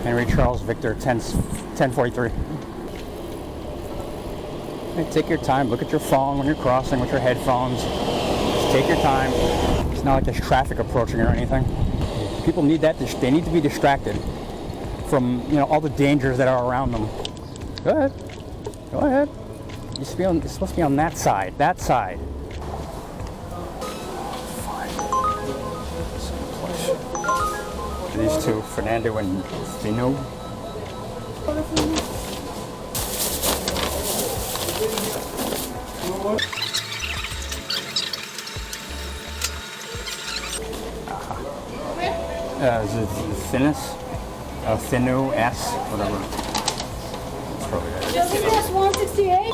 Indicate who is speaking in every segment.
Speaker 1: Henry Charles Victor 1043. Hey, take your time. Look at your phone when you're crossing with your headphones. Just take your time. It's not like there's traffic approaching or anything. People need that. They need to be distracted from, you know, all the dangers that are around them. Go ahead. Go ahead. You're supposed to be on that side. That side. Fine. These two, Fernando and Fino. Is it Finis? Finu S, whatever. That's probably right.
Speaker 2: Does it cost 168?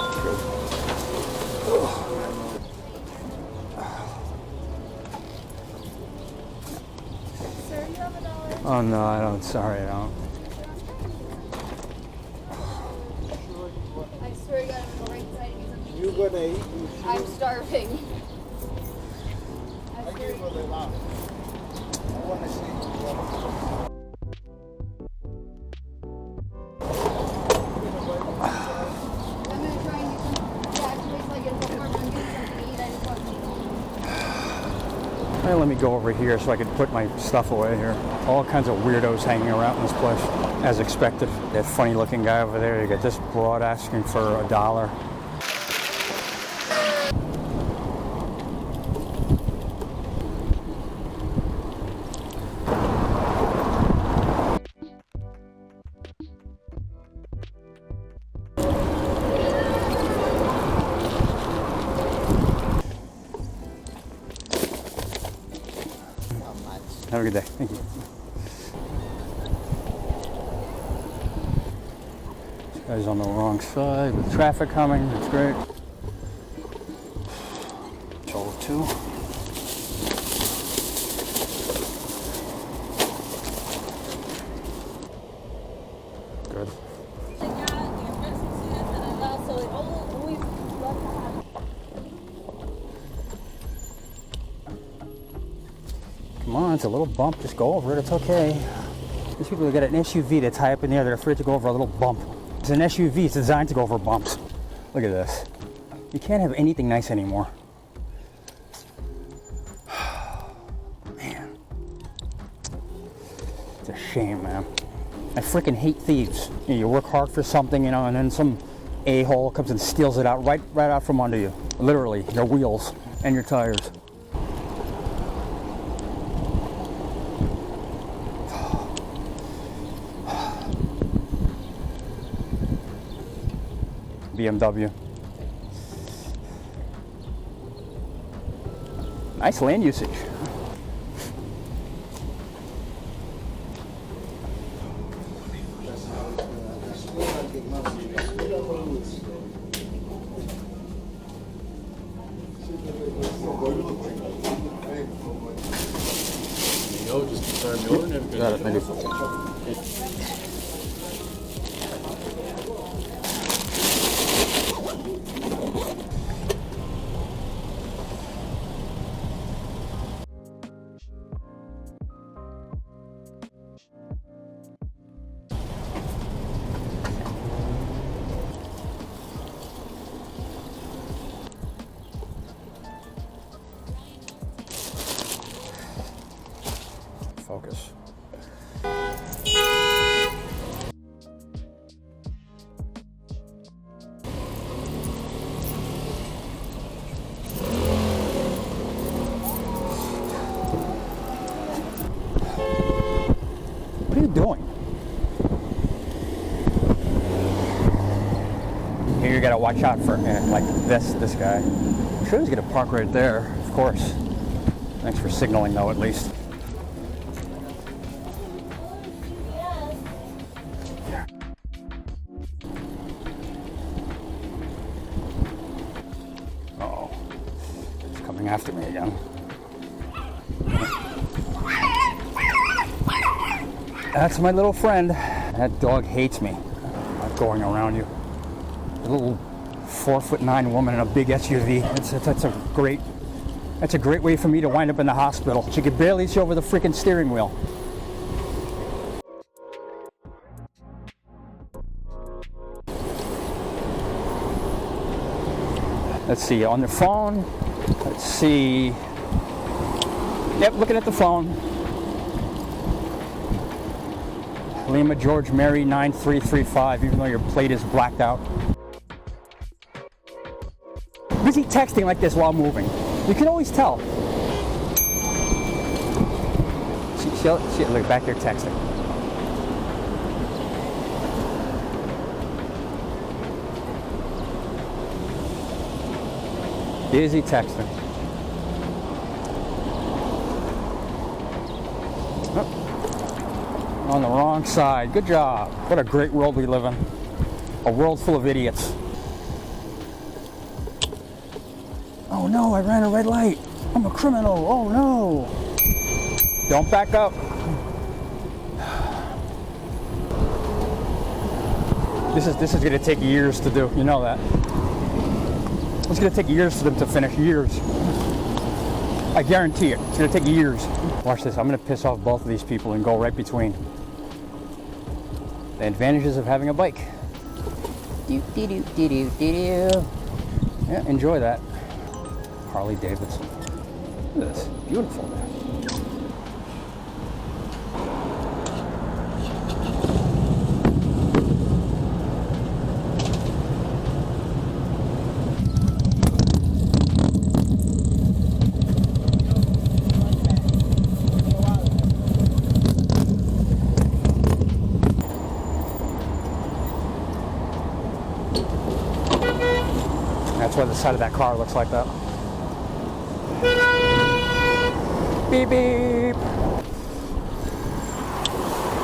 Speaker 2: Sir, you have $1?
Speaker 1: Oh no, I don't. Sorry, I don't.
Speaker 2: I swear to God, I'm on the right side of you.
Speaker 3: You gonna eat?
Speaker 2: I'm starving. I
Speaker 3: I
Speaker 2: swear
Speaker 3: give you the laugh. I wanna see you.
Speaker 2: I'm gonna try and get some. Yeah, actually, it's like it's before I'm getting something to eat. I just want to.
Speaker 1: Well, let me go over here so I can put my stuff away here. All kinds of weirdos hanging around in this place, as expected. That funny-looking guy over there. You got this broad asking for $1. Have a good day. Thank you. This guy's on the wrong side with traffic coming. That's great. Total 2. Good. Come on, it's a little bump. Just go over it. It's okay. These people have got an SUV that's high up in the air. They're afraid to go over a little bump. It's an SUV. It's designed to go over bumps. Look at this. You can't have anything nice anymore. Man. It's a shame, man. I freaking hate thieves. You work hard for something, you know, and then some a-hole comes and steals it out right out from under you. Literally, your wheels and your tires. BMW. Nice land usage. Got it, thank you. Focus. What are you doing? Here you gotta watch out for like this guy. I'm sure he's gonna park right there, of course. Thanks for signaling though, at least. Uh-oh. He's coming after me again. That's my little friend. That dog hates me. I'm not going around you. A little 4'9" woman in a big SUV. That's a great way for me to wind up in the hospital. She could barely see over the freaking steering wheel. Let's see, on the phone. Let's see. Yep, looking at the phone. Lima George Mary 9335, even though your plate is blacked out. Busy texting like this while moving. You can always tell. See, look, back there texting. Busy texting. Oh. On the wrong side. Good job. What a great world we live in. A world full of idiots. Oh no, I ran a red light. I'm a criminal. Oh no. Don't back up. This is going to take years to do. You know that. It's going to take years for them to finish. Years. I guarantee it. It's going to take years. Watch this. I'm going to piss off both of these people and go right between. The advantages of having a bike. Yeah, enjoy that. Harley Davidson. Look at this. Beautiful. That's why the side of that car looks like that. Beep beep.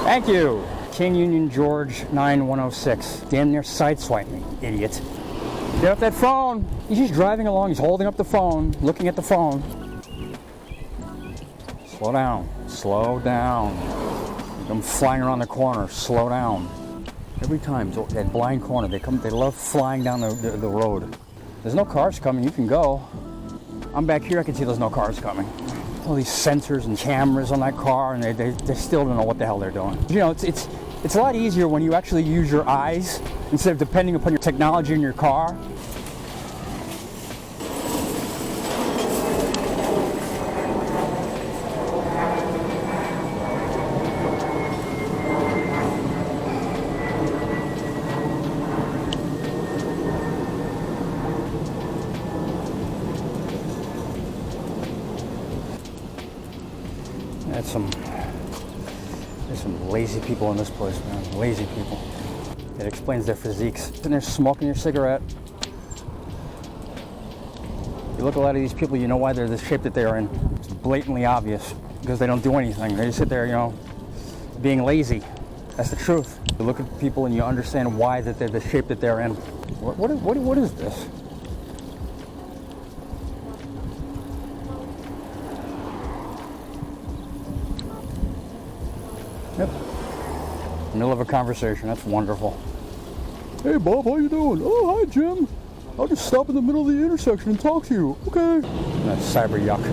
Speaker 1: Thank you. King Union George 9106. Damn near sideswiped me, idiot. Get off that phone. He's just driving along. He's holding up the phone, looking at the phone. Slow down. Slow down. I'm flying around the corner. Slow down. Every time, that blind corner, they love flying down the road. There's no cars coming, you can go. I'm back here, I can see there's no cars coming. All these sensors and cameras on that car, and they still don't know what the hell they're doing. You know, it's a lot easier when you actually use your eyes instead of depending upon your technology in your car. There's some lazy people in this place, man. Lazy people. It explains their physiques. Sitting there smoking your cigarette. You look at a lot of these people, you know why they're the shape that they are in. It's blatantly obvious because they don't do anything. They just sit there, you know, being lazy. That's the truth. You look at people and you understand why that they're the shape that they're in. What is this? Yep. Middle of a conversation. That's wonderful. Hey Bob, how you doing? Oh, hi Jim. I'll just stop in the middle of the intersection and talk to you. Okay. That's cyber yuck.